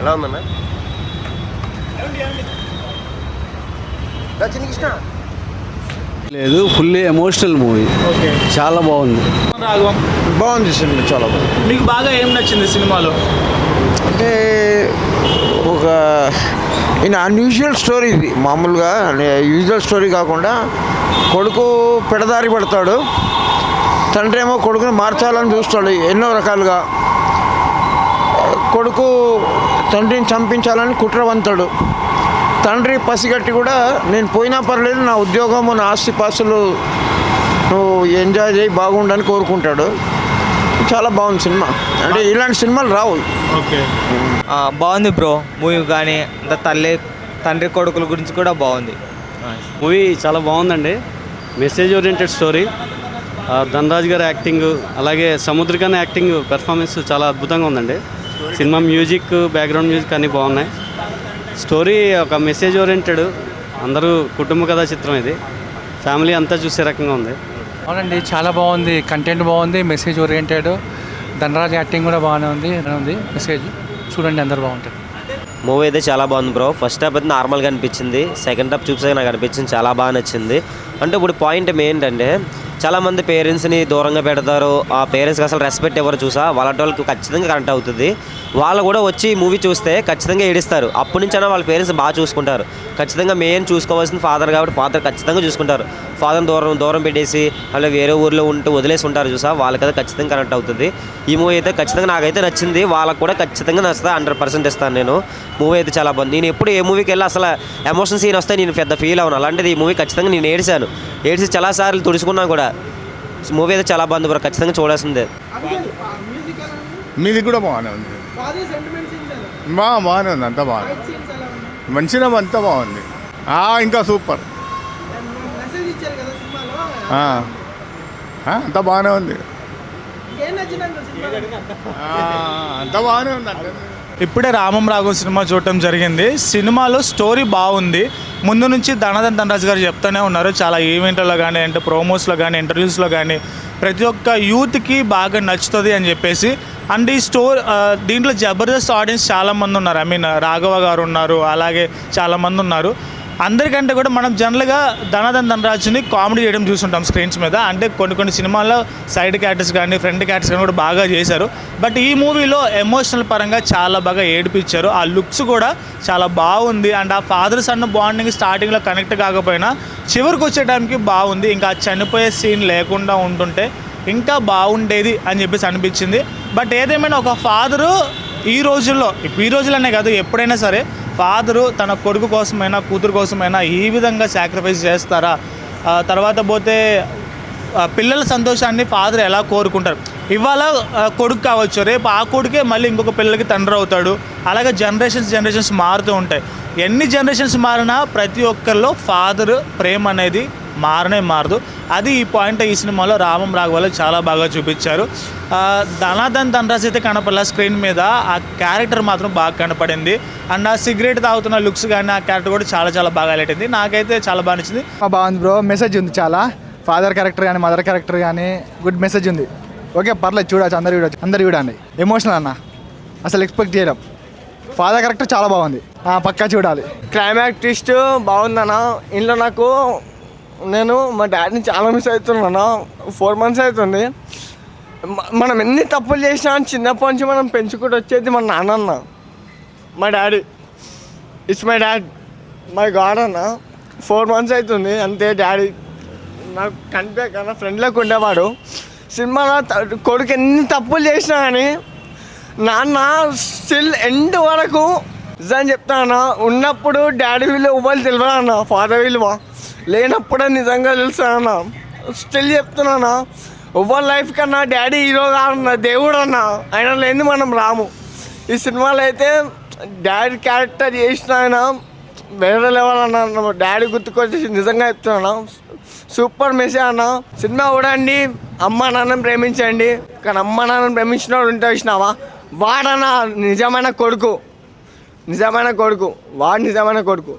ఎలా ఉందన్న? లేదు, ఫుల్లీ ఎమోషనల్ మూవీ. ఓకే, చాలా బాగుంది. రాఘవం బాగుంది సినిమా, చాలా బాగుంది. మీకు బాగా ఏం నచ్చింది సినిమాలో? అంటే ఒక అన్యూజువల్ స్టోరీ ఇది. మామూలుగా యూజువల్ స్టోరీ కాకుండా కొడుకు పెడదారి పడతాడు, తండ్రి ఏమో కొడుకుని మార్చాలని చూస్తాడు ఎన్నో రకాలుగా. కొడుకు తండ్రిని చంపించాలని కుట్రవంతాడు. తండ్రి పసిగట్టి కూడా నేను పోయినా పర్లేదు, నా ఉద్యోగము నా ఆస్తిపాస్తులు నువ్వు ఎంజాయ్ చేయి బాగుండని కోరుకుంటాడు. చాలా బాగుంది సినిమా. అంటే ఇలాంటి సినిమాలు రావు. ఓకే, బాగుంది బ్రో మూవీ. కానీ తండ్రి కొడుకుల గురించి కూడా బాగుంది. మూవీ చాలా బాగుందండి. Message oriented story. ధనరాజ్ గారి యాక్టింగ్, అలాగే సముద్రికన్ యాక్టింగ్ పెర్ఫార్మెన్స్ చాలా అద్భుతంగా ఉందండి. సినిమా మ్యూజిక్, బ్యాక్గ్రౌండ్ మ్యూజిక్ అన్నీ బాగున్నాయి. స్టోరీ ఒక మెసేజ్ ఓరియంటెడ్, అందరూ కుటుంబ కథా చిత్రం. ఇది ఫ్యామిలీ అంతా చూసే రకంగా ఉంది. అవునండి, చాలా బాగుంది. కంటెంట్ బాగుంది, మెసేజ్ ఓరియంటెడ్. ధనరాజ్ యాక్టింగ్ కూడా బాగానే ఉంది. మెసేజ్ చూడండి, అందరు బాగుంటుంది. మూవీ అయితే చాలా బాగుంది బ్రో. ఫస్ట్ హాఫ్ అయితే నార్మల్గా అనిపించింది, సెకండ్ హాఫ్ చూసాక నాకు అనిపించింది చాలా బాగా నచ్చింది. అంటే ఇప్పుడు పాయింట్ ఏంటంటే చాలామంది పేరెంట్స్ని దూరంగా పెడతారు, ఆ పేరెంట్స్కి అసలు రెస్పెక్ట్ ఎవరు చూసా వాళ్ళ వాళ్ళకి ఖచ్చితంగా కనెక్ట్ అవుతుంది. వాళ్ళు కూడా వచ్చి మూవీ చూస్తే ఖచ్చితంగా ఏడిస్తారు. అప్పటి నుంచైనా వాళ్ళ పేరెంట్స్ బాగా చూసుకుంటారు. ఖచ్చితంగా మెయిన్ చూసుకోవాల్సిన ఫాదర్ కాబట్టి ఫాదర్ ఖచ్చితంగా చూసుకుంటారు. ఫాదర్ని దూరం పెట్టేసి అలా వేరే ఊర్లో వదిలేసి ఉంటారు చూసా, వాళ్ళకైతే ఖచ్చితంగా కనెక్ట్ అవుతుంది. ఈ మూవీ అయితే ఖచ్చితంగా నాకైతే నచ్చింది, వాళ్ళకు కూడా ఖచ్చితంగా నచ్చుతుంది. 100% ఇస్తాను నేను. మూవీ అయితే చాలా బాగుంది. నేను ఎప్పుడు ఏ మూవీకి వెళ్ళి అసలు ఎమోషన్ సీన్ వస్తే నేను పెద్ద ఫీల్ అవును. అలాంటిది ఈ మూవీ ఖచ్చితంగా నేను ఏడ్చి చాలాసార్లు తుడుచుకున్నాను కూడా. మూవీ అయితే చాలా బాగుంది బ్రో, ఖచ్చితంగా చూడాల్సిందే. మ్యూజిక్ కూడా బాగానే ఉంది. బాగానే ఉంది, అంతా బాగుంది. మంచిగా అంతా బాగుంది. ఇంకా సూపర్. అంతా బాగానే ఉంది. అంతా బాగానే ఉంది. ఇప్పుడే రామం రాఘవం సినిమా చూడటం జరిగింది. సినిమాలో స్టోరీ బాగుంది. ముందు నుంచి ధనరాజ్ గారు చెప్తూనే ఉన్నారు, చాలా ఈవెంట్లలో కానీ అంటే ప్రోమోస్లో కానీ ఇంటర్వ్యూస్లో కానీ ప్రతి ఒక్క యూత్కి బాగా నచ్చుతుంది అని చెప్పేసి. అండ్ ఈ దీంట్లో జబర్దస్త్ ఆడియన్స్ చాలామంది ఉన్నారు. రాఘవ గారు ఉన్నారు, అలాగే చాలామంది ఉన్నారు. అందరికంటే కూడా మనం జనరల్గా ధనరాజ్ని కామెడీ చేయడం చూస్తుంటాం స్క్రీన్స్ మీద. అంటే కొన్ని సినిమాల్లో సైడ్ క్యారెక్టర్స్ కానీ ఫ్రంట్ క్యారెక్టర్స్ కానీ కూడా బాగా చేశారు. బట్ ఈ మూవీలో ఎమోషనల్ పరంగా చాలా బాగా ఏడిపించారు. ఆ లుక్స్ కూడా చాలా బాగుంది. అండ్ ఆ ఫాదర్ సన్ బాండింగ్ స్టార్టింగ్లో కనెక్ట్ కాకపోయినా చివరికి వచ్చే టైంకి బాగుంది. ఇంకా చనిపోయే సీన్ లేకుండా ఉంటుంటే ఇంకా బాగుండేది అని చెప్పేసి అనిపించింది. బట్ ఏదేమైనా ఒక ఫాదరు ఈ రోజుల్లోనే కాదు, ఎప్పుడైనా సరే ఫాదరు తన కొడుకు కోసమైనా కూతురు కోసమైనా ఈ విధంగా సాక్రిఫైస్ చేస్తారా? తర్వాత పోతే పిల్లల సంతోషాన్ని ఫాదర్ ఎలా కోరుకుంటారు? ఇవాళ కొడుకు కావచ్చు, రేపు ఆ కొడుకే మళ్ళీ ఇంకొక పిల్లలకి తండ్రి అవుతాడు. అలాగే జనరేషన్స్ మారుతూ ఉంటాయి. ఎన్ని జనరేషన్స్ మారినా ప్రతి ఒక్కరిలో ఫాదర్ ప్రేమ అనేది మారదు. అది ఈ పాయింట్ ఈ సినిమాలో రామం రాఘవలో చాలా బాగా చూపించారు. ధనరాజ్ అయితే కనపడలే స్క్రీన్ మీద, ఆ క్యారెక్టర్ మాత్రం బాగా కనపడింది. అండ్ ఆ సిగరెట్ తాగుతున్న లుక్స్ కానీ ఆ క్యారెక్టర్ కూడా చాలా బాగా హైలైట్ అయింది. నాకైతే చాలా బాగా నచ్చింది. బాగుంది బ్రో, మెసేజ్ ఉంది చాలా. ఫాదర్ క్యారెక్టర్ కానీ మదర్ క్యారెక్టర్ కానీ గుడ్ మెసేజ్ ఉంది. ఓకే, పర్లేదు, చూడవచ్చు, అందరు చూడండి. ఎమోషనల్ అన్న, అసలు ఎక్స్పెక్ట్ చేయడం. ఫాదర్ క్యారెక్టర్ చాలా బాగుంది, పక్కా చూడాలి. క్లైమాక్స్ ట్విస్ట్ బాగుందన్న. ఇంట్లో నేను మా డాడీని చాలా మిస్ అవుతున్నాను. 4 months అవుతుంది. మనం ఎన్ని తప్పులు చేసినా చిన్నప్పటి నుంచి మనం పెంచుకుంటూ వచ్చేది మన నాన్న, మా daddy. It's my dad, my God అన్న. 4 months అవుతుంది అంతే. డాడీ నాకు కన్నా ఫ్రెండ్లోకి ఉండేవాడు. సినిమాలో కొడుకు ఎన్ని తప్పులు చేసినా కానీ నాన్న స్టిల్ ఎండ్ వరకు నిజం చెప్తాను. ఉన్నప్పుడు డాడీ విలువ ఇవ్వాలి తెలియదు అన్న, ఫాదర్ విలువ లేనప్పుడే నిజంగా తెలుస్తానన్నా. స్టిల్ చెప్తున్నానా, ఎవరి లైఫ్ కన్నా డాడీ హీరో కాదన్న, దేవుడు అన్న. ఆయన లేని మనం రాము. ఈ సినిమాలో అయితే డాడీ క్యారెక్టర్ చేసిన ఆయన వేరే లెవెల్ అన్న. డాడీ గుర్తుకొచ్చేసి నిజంగా చెప్తున్నాను, సూపర్ మెసేజ్ అన్న. సినిమా చూడండి, అమ్మ నాన్నని ప్రేమించండి. కానీ అమ్మ నాన్నని ప్రేమించినవాడు ఉంటే వచ్చినావా, వాడన్న నిజమైన కొడుకు. వాడు నిజమైన కొడుకు.